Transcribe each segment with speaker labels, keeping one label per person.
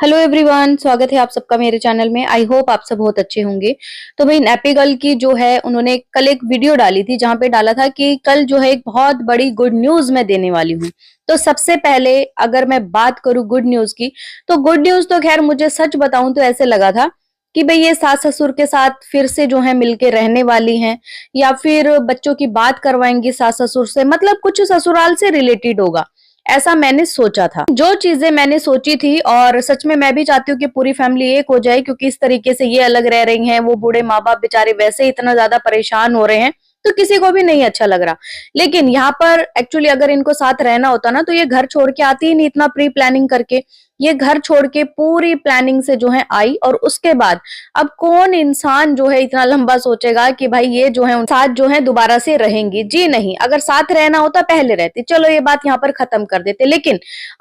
Speaker 1: Hello everyone, स्वागत है आप सबका मेरे चैनल में। आई होप आप सब बहुत अच्छे होंगे। तो भाई नैप्पी गर्ल की जो है उन्होंने कल एक वीडियो डाली थी जहां पे डाला था कि कल जो है एक बहुत बड़ी गुड न्यूज मैं देने वाली हूँ। तो सबसे पहले अगर मैं बात करूँ गुड न्यूज की, तो गुड न्यूज तो खैर मुझे सच बताऊं तो ऐसे लगा था कि भाई ये सास ससुर के साथ फिर से जो है मिलके रहने वाली हैं, या फिर बच्चों की बात करवाएंगी सास ससुर से, मतलब कुछ ससुराल से रिलेटेड होगा, ऐसा मैंने सोचा था। जो चीजें मैंने सोची थी, और सच में मैं भी चाहती हूँ कि पूरी फैमिली एक हो जाए, क्योंकि इस तरीके से ये अलग रह रही हैं, वो बूढ़े माँ बाप बेचारे वैसे ही इतना ज्यादा परेशान हो रहे हैं, तो किसी को भी नहीं अच्छा लग रहा। लेकिन यहाँ पर एक्चुअली अगर इनको साथ रहना होता ना, तो ये घर छोड़ के आती ही नहीं इतना प्री प्लानिंग करके। ये घर छोड़ के पूरी प्लानिंग से जो है आई, और उसके बाद अब कौन इंसान जो है इतना लंबा सोचेगा कि भाई ये जो है साथ जो है दोबारा से रहेंगी। जी नहीं, अगर साथ रहना होता पहले रहती। चलो ये बात यहाँ पर खत्म कर देते। लेकिन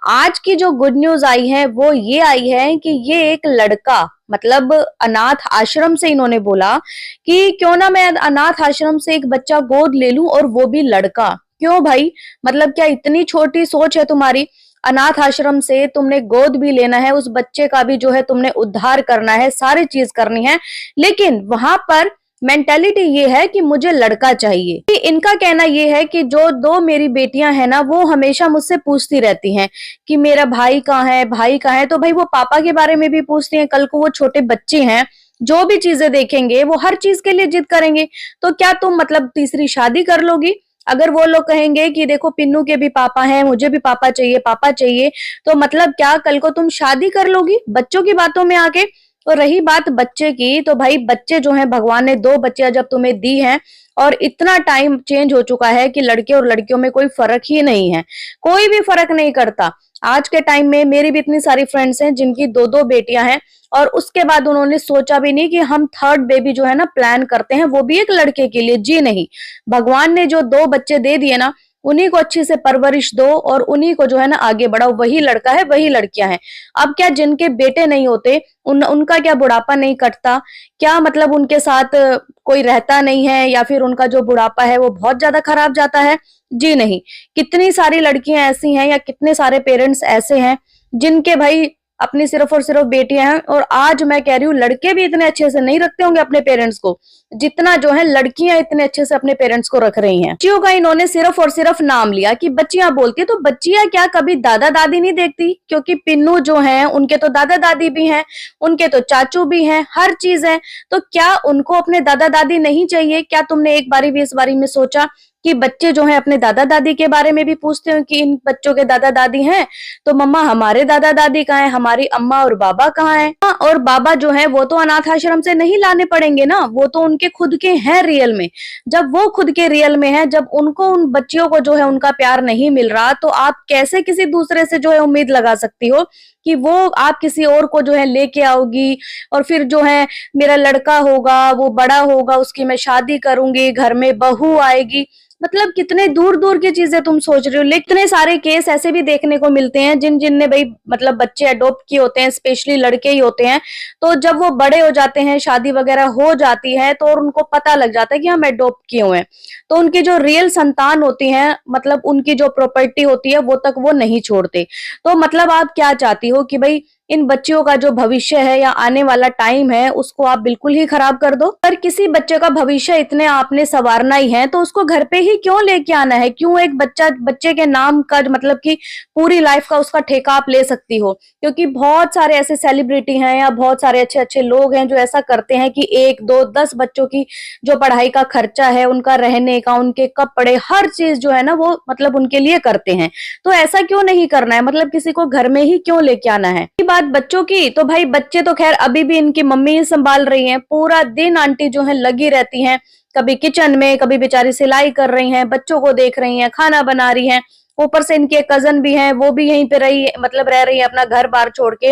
Speaker 1: आज की जो गुड न्यूज आई है वो ये आई है कि ये एक लड़का, मतलब अनाथ आश्रम से इन्होंने बोला कि क्यों ना मैं अनाथ आश्रम से एक बच्चा गोद ले लूं, और वो भी लड़का। क्यों भाई, मतलब क्या इतनी छोटी सोच है तुम्हारी? अनाथ आश्रम से तुमने गोद भी लेना है, उस बच्चे का भी जो है तुमने उद्धार करना है, सारी चीज करनी है, लेकिन वहां पर मेंटेलिटी ये है कि मुझे लड़का चाहिए। कि इनका कहना ये है कि जो दो मेरी बेटियां हैं ना, वो हमेशा मुझसे पूछती रहती हैं कि मेरा भाई कहाँ है, भाई कहाँ है। तो भाई वो पापा के बारे में भी पूछती हैं। कल को वो छोटे बच्चे हैं, जो भी चीजें देखेंगे वो हर चीज के लिए जिद करेंगे। तो क्या तुम मतलब तीसरी शादी कर लोगी? अगर वो लोग कहेंगे कि देखो पिन्नू के भी पापा हैं, मुझे भी पापा चाहिए, पापा चाहिए, तो मतलब क्या कल को तुम शादी कर लोगी बच्चों की बातों में आके? और रही बात बच्चे की, तो भाई बच्चे जो हैं, भगवान ने दो बच्चे जब तुम्हें दी हैं, और इतना टाइम चेंज हो चुका है कि लड़के और लड़कियों में कोई फर्क ही नहीं है, कोई भी फर्क नहीं करता। आज के टाइम में मेरी भी इतनी सारी फ्रेंड्स हैं जिनकी दो दो बेटियां हैं, और उसके बाद उन्होंने सोचा भी नहीं कि हम थर्ड बेबी जो है ना प्लान करते हैं, वो भी एक लड़के के लिए। जी नहीं, भगवान ने जो दो बच्चे दे दिए ना, उन्हीं को अच्छे से परवरिश दो, और उन्हीं को जो है ना आगे बढ़ाओ। वही लड़का है, वही लड़कियां हैं। अब क्या जिनके बेटे नहीं होते उनका क्या बुढ़ापा नहीं कटता? क्या मतलब उनके साथ कोई रहता नहीं है, या फिर उनका जो बुढ़ापा है वो बहुत ज्यादा खराब जाता है? जी नहीं। कितनी सारी लड़कियां ऐसी हैं, या कितने सारे पेरेंट्स ऐसे हैं जिनके भाई अपनी सिर्फ और सिर्फ बेटियां हैं, और आज मैं कह रही हूँ लड़के भी इतने अच्छे से नहीं रखते होंगे अपने पेरेंट्स को, जितना जो है लड़कियां इतने अच्छे से अपने पेरेंट्स को रख रही हैं। बच्चियों का इन्होंने सिर्फ और सिर्फ नाम लिया कि बच्चियां बोलती है, तो बच्चियां क्या कभी दादा दादी नहीं देखती? क्योंकि पिन्नू जो है उनके तो दादा दादी भी हैं, उनके तो चाचू भी हैं, हर चीज है। तो क्या उनको अपने दादा दादी नहीं चाहिए? क्या तुमने एक बारी भी इस बारे में सोचा कि बच्चे जो हैं अपने दादा दादी के बारे में भी पूछते हो कि इन बच्चों के दादा दादी हैं? तो मम्मा हमारे दादा दादी कहाँ हैं, हमारी अम्मा और बाबा कहाँ हैं? और बाबा जो है वो तो अनाथ आश्रम से नहीं लाने पड़ेंगे ना, वो तो उनके खुद के हैं रियल में। जब वो खुद के रियल में है, जब उनको उन बच्चियों को जो है उनका प्यार नहीं मिल रहा, तो आप कैसे किसी दूसरे से जो है उम्मीद लगा सकती हो कि वो आप किसी और को जो है लेके आओगी, और फिर जो है मेरा लड़का होगा, वो बड़ा होगा, उसकी मैं शादी करूंगी, घर में बहू आएगी। मतलब कितने दूर दूर की चीजें तुम सोच रहे हो। लेकिन इतने सारे केस ऐसे भी देखने को मिलते हैं जिनने भाई मतलब बच्चे अडॉप्ट किए होते हैं, स्पेशली लड़के ही होते हैं। तो जब वो बड़े हो जाते हैं, शादी वगैरह हो जाती है, तो उनको पता लग जाता है कि हम अडॉप्ट किए हुए हैं, तो उनकी जो रियल संतान होती है, मतलब उनकी जो प्रॉपर्टी होती है, वो तक वो नहीं छोड़ते। तो मतलब आप क्या चाहती हो कि भाई इन बच्चियों का जो भविष्य है या आने वाला टाइम है उसको आप बिल्कुल ही खराब कर दो? पर किसी बच्चे का भविष्य इतने आपने संवारना ही है, तो उसको घर पे ही क्यों लेके आना है? क्यों एक बच्चे के नाम का मतलब कि पूरी लाइफ का उसका ठेका आप ले सकती हो? क्योंकि बहुत सारे ऐसे सेलिब्रिटी हैं, या बहुत सारे अच्छे अच्छे लोग हैं जो ऐसा करते हैं कि एक दो 10 बच्चों की जो पढ़ाई का खर्चा है, उनका रहने का, उनके कपड़े, हर चीज जो है ना वो मतलब उनके लिए करते हैं। तो ऐसा क्यों नहीं करना है? मतलब किसी को घर में ही क्यों लेके आना है? बात बच्चों की, तो भाई बच्चे तो खैर अभी भी इनकी मम्मी ही संभाल रही हैं। पूरा दिन आंटी जो है लगी रहती हैं, कभी किचन में, कभी बेचारी सिलाई कर रही हैं, बच्चों को देख रही हैं, खाना बना रही हैं। ऊपर से इनके कजन भी हैं, वो भी यहीं पे मतलब रह रही है अपना घर बार छोड़ के।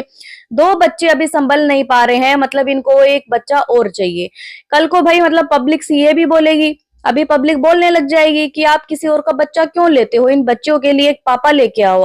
Speaker 1: दो बच्चे अभी संभल नहीं पा रहे हैं, मतलब इनको एक बच्चा और चाहिए। कल को भाई मतलब पब्लिक ये भी बोलेगी, अभी पब्लिक बोलने लग जाएगी कि आप किसी और का बच्चा क्यों लेते हो, इन बच्चों के लिए एक पापा लेके आओ।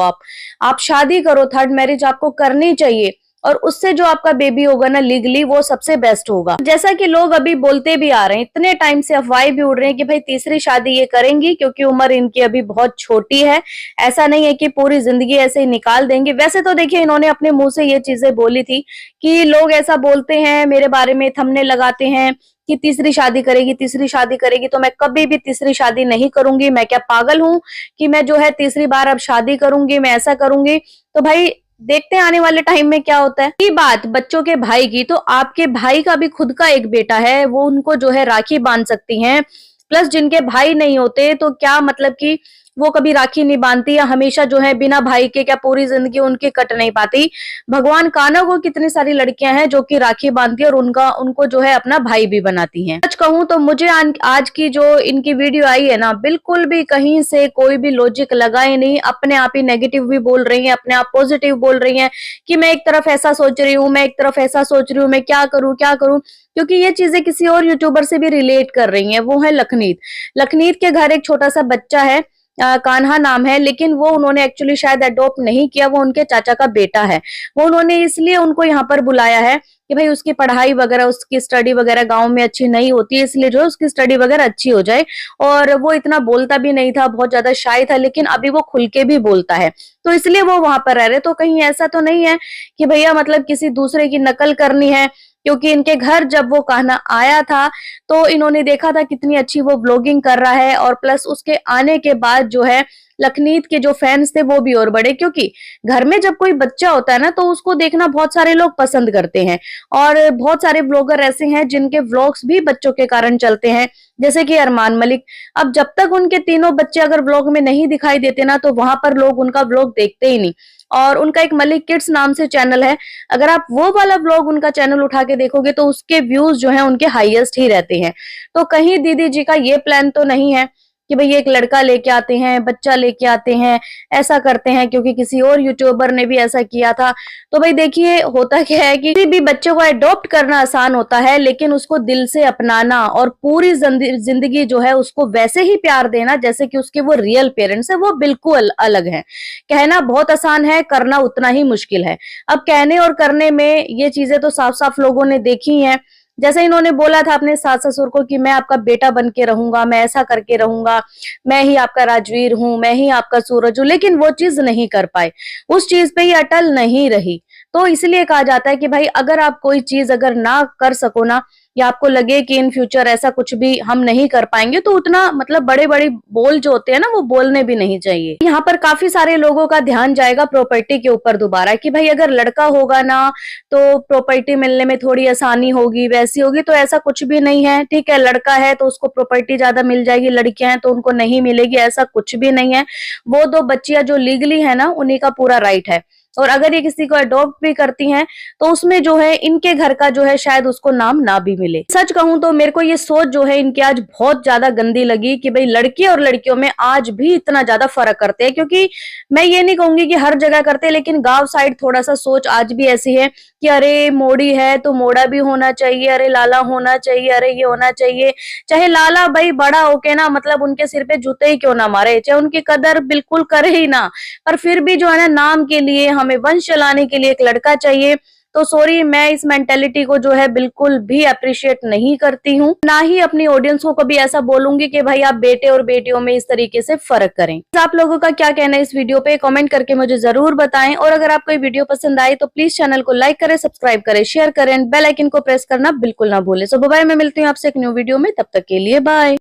Speaker 1: आप शादी करो, थर्ड मैरिज आपको करनी चाहिए। और उससे जो आपका बेबी होगा ना लीगली, वो सबसे बेस्ट होगा। जैसा कि लोग अभी बोलते भी आ रहे हैं, इतने टाइम से अफवाहें भी उड़ रही हैं कि भाई तीसरी शादी ये करेंगी, क्योंकि उम्र इनकी अभी बहुत छोटी है। ऐसा नहीं है कि पूरी जिंदगी ऐसे ही निकाल देंगे। वैसे तो देखिए इन्होंने अपने मुंह से ये चीजें बोली थी कि लोग ऐसा बोलते हैं मेरे बारे में, थंबनेल लगाते हैं कि तीसरी शादी करेगी, तीसरी शादी करेगी, तो मैं कभी भी तीसरी शादी नहीं करूंगी। मैं क्या पागल हूं कि मैं जो है तीसरी बार अब शादी करूंगी, मैं ऐसा करूंगी। तो भाई देखते हैं आने वाले टाइम में क्या होता है। ये बात बच्चों के भाई की, तो आपके भाई का भी खुद का एक बेटा है, वो उनको जो है राखी बांध सकती हैं। प्लस जिनके भाई नहीं होते तो क्या मतलब कि वो कभी राखी नहीं बांधती, या हमेशा जो है बिना भाई के क्या पूरी जिंदगी उनकी कट नहीं पाती। भगवान कान्हा को कितनी सारी लड़कियां हैं जो कि राखी बांधती है और उनको जो है अपना भाई भी बनाती हैं। सच कहूं तो मुझे आज की जो इनकी वीडियो आई है ना, बिल्कुल भी कहीं से कोई भी लॉजिक लगा ही नहीं। अपने आप ही नेगेटिव भी बोल रही है, अपने आप पॉजिटिव बोल रही है कि मैं एक तरफ ऐसा सोच रही हूँ, मैं एक तरफ ऐसा सोच रही हूँ, मैं क्या करूँ क्या करूँ। क्योंकि ये चीजें किसी और यूट्यूबर से भी रिलेट कर रही हैं, वो है लखनीत। लखनीत के घर एक छोटा सा बच्चा है, कान्हा नाम है, लेकिन वो उन्होंने एक्चुअली शायद अडॉप्ट नहीं किया, वो उनके चाचा का बेटा है। वो उन्होंने इसलिए उनको यहाँ पर बुलाया है कि भाई उसकी पढ़ाई वगैरह, उसकी स्टडी वगैरह गांव में अच्छी नहीं होती है, इसलिए जो उसकी स्टडी वगैरह अच्छी हो जाए। और वो इतना बोलता भी नहीं था, बहुत ज्यादा शाय था, लेकिन अभी वो खुल के भी बोलता है, तो इसलिए वो वहां पर रह रहे। तो कहीं ऐसा तो नहीं है कि भैया मतलब किसी दूसरे की नकल करनी है। क्योंकि इनके घर जब वो कान्हा आया था तो इन्होंने देखा था कितनी अच्छी वो व्लॉगिंग कर रहा है, और प्लस उसके आने के बाद जो है लखनीत के जो फैंस थे वो भी और बढ़े। क्योंकि घर में जब कोई बच्चा होता है ना तो उसको देखना बहुत सारे लोग पसंद करते हैं, और बहुत सारे व्लॉगर ऐसे हैं जिनके व्लॉग्स भी बच्चों के कारण चलते हैं, जैसे कि अरमान मलिक। अब जब तक उनके तीनों बच्चे अगर व्लॉग में नहीं दिखाई देते ना तो वहां पर लोग उनका व्लॉग देखते ही नहीं। और उनका एक मलिक किड्स नाम से चैनल है, अगर आप वो वाला व्लॉग उनका चैनल उठा के देखोगे तो उसके व्यूज जो है उनके हाईएस्ट ही रहते हैं। तो कहीं दीदी जी का ये प्लान तो नहीं है कि भाई एक लड़का लेके आते हैं, बच्चा लेके आते हैं, ऐसा करते हैं, क्योंकि किसी और यूट्यूबर ने भी ऐसा किया था। तो भाई देखिए होता क्या है कि किसी भी बच्चे को अडॉप्ट करना आसान होता है, लेकिन उसको दिल से अपनाना और पूरी जिंदगी जो है उसको वैसे ही प्यार देना जैसे कि उसके वो रियल पेरेंट्स है, वो बिल्कुल अलग है। कहना बहुत आसान है, करना उतना ही मुश्किल है। अब कहने और करने में ये चीजें तो साफ साफ लोगों ने देखी हैं। जैसे इन्होंने बोला था अपने सास ससुर को कि मैं आपका बेटा बन के रहूंगा, मैं ऐसा करके रहूंगा, मैं ही आपका राजवीर हूं, मैं ही आपका सूरज हूं, लेकिन वो चीज नहीं कर पाए, उस चीज पे ही अटल नहीं रही। तो इसलिए कहा जाता है कि भाई अगर आप कोई चीज अगर ना कर सको ना, या आपको लगे कि इन फ्यूचर ऐसा कुछ भी हम नहीं कर पाएंगे, तो उतना मतलब बड़े बड़े बोल जो होते हैं ना वो बोलने भी नहीं चाहिए। यहाँ पर काफी सारे लोगों का ध्यान जाएगा प्रॉपर्टी के ऊपर दोबारा, कि भाई अगर लड़का होगा ना तो प्रॉपर्टी मिलने में थोड़ी आसानी होगी, वैसी होगी। तो ऐसा कुछ भी नहीं है। ठीक है, लड़का है तो उसको प्रॉपर्टी ज्यादा मिल जाएगी, लड़कियां हैं तो उनको नहीं मिलेगी, ऐसा कुछ भी नहीं है। वो दो बच्चियां जो लीगली है ना उन्हीं का पूरा राइट है। और अगर ये किसी को अडॉप्ट भी करती हैं तो उसमें जो है इनके घर का जो है शायद उसको नाम ना भी मिले। सच कहूं तो मेरे को ये सोच जो है इनकी आज बहुत ज्यादा गंदी लगी कि भाई लड़के और लड़कियों में आज भी इतना ज्यादा फर्क करते हैं। क्योंकि मैं ये नहीं कहूंगी कि हर जगह करते, लेकिन गांव साइड थोड़ा सा सोच आज भी ऐसी है कि अरे मोड़ी है तो मोड़ा भी होना चाहिए, अरे लाला होना चाहिए, अरे ये होना चाहिए। चाहे लाला भाई बड़ा होके ना मतलब उनके सिर पे जूते ही क्यों ना मारे, चाहे उनकी कदर बिल्कुल करे ही ना, पर फिर भी जो है ना नाम के लिए, हमें वंश चलाने के लिए एक लड़का चाहिए। तो सॉरी, मैं इस मेंटेलिटी को जो है बिल्कुल भी अप्रिशिएट नहीं करती हूँ, ना ही अपनी ऑडियंस को कभी ऐसा बोलूंगी कि भाई आप बेटे और बेटियों में इस तरीके से फर्क करें। आप लोगों का क्या कहना है इस वीडियो पे, कमेंट करके मुझे जरूर बताएं। और अगर आपको ये वीडियो पसंद आए तो प्लीज चैनल को लाइक करें, सब्सक्राइब करें, शेयर करें, बेल आइकन को प्रेस करना बिल्कुल ना भूलें। सो बाय, मैं मिलती हूँ आपसे एक न्यू वीडियो में, तब तक के लिए बाय।